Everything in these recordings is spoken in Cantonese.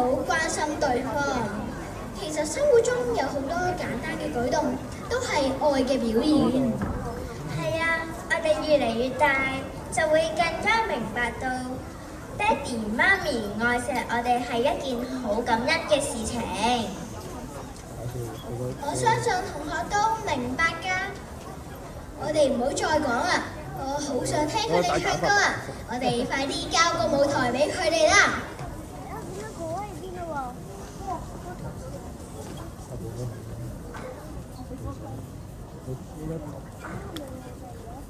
好關心對方。其實生活中有好多簡單嘅舉動，都係愛嘅表現。係啊，我哋越嚟越大，就會更加明白到爹哋媽咪愛錫我哋係一件好感恩嘅事情。我相信同學都明白㗎。我哋唔好再講啦，我好想聽佢哋唱歌啊！我哋快啲交個舞台俾佢哋啦！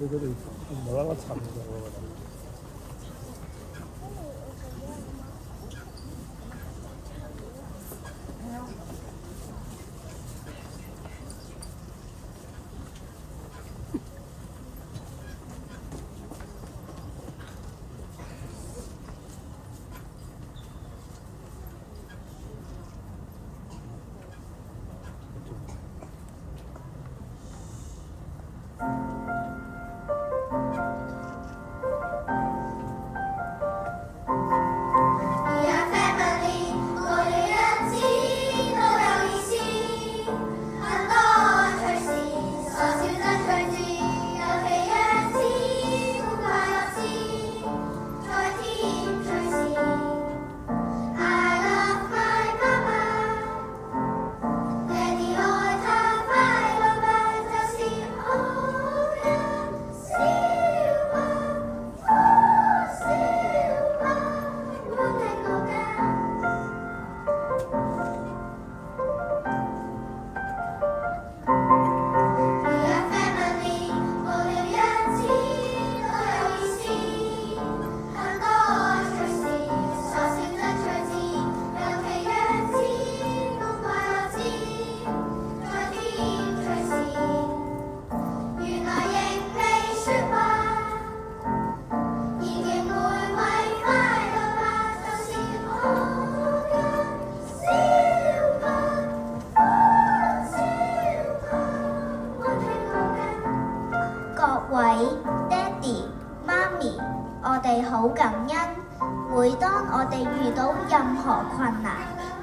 佢哋無啦啦沉咗喎。各位爹哋媽咪，我哋好感恩。每當我哋遇到任何困難，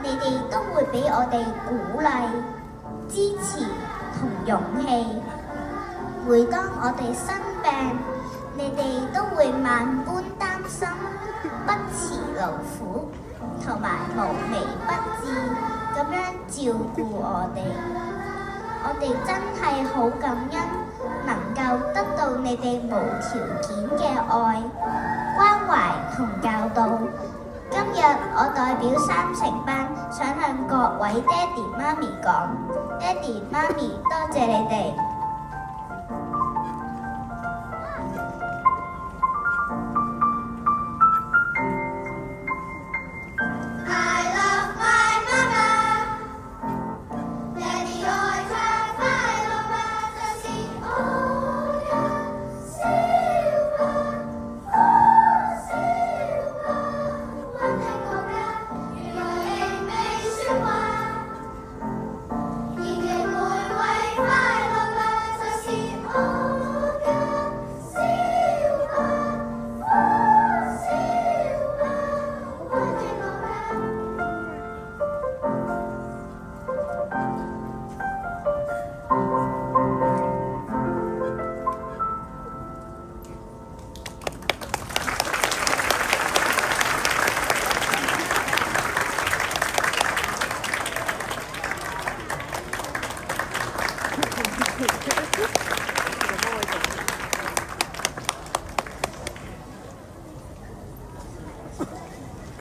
你哋都會俾我哋鼓勵、支持同勇氣。每當我哋生病，你哋都會萬般擔心，不辭勞苦，同埋無微不至咁樣照顧我哋。我哋真係好感恩，能夠得到你哋無條件嘅愛、關懷同教導。今日我代表3成班，想向各位爹哋媽咪講，爹哋媽咪多謝你哋。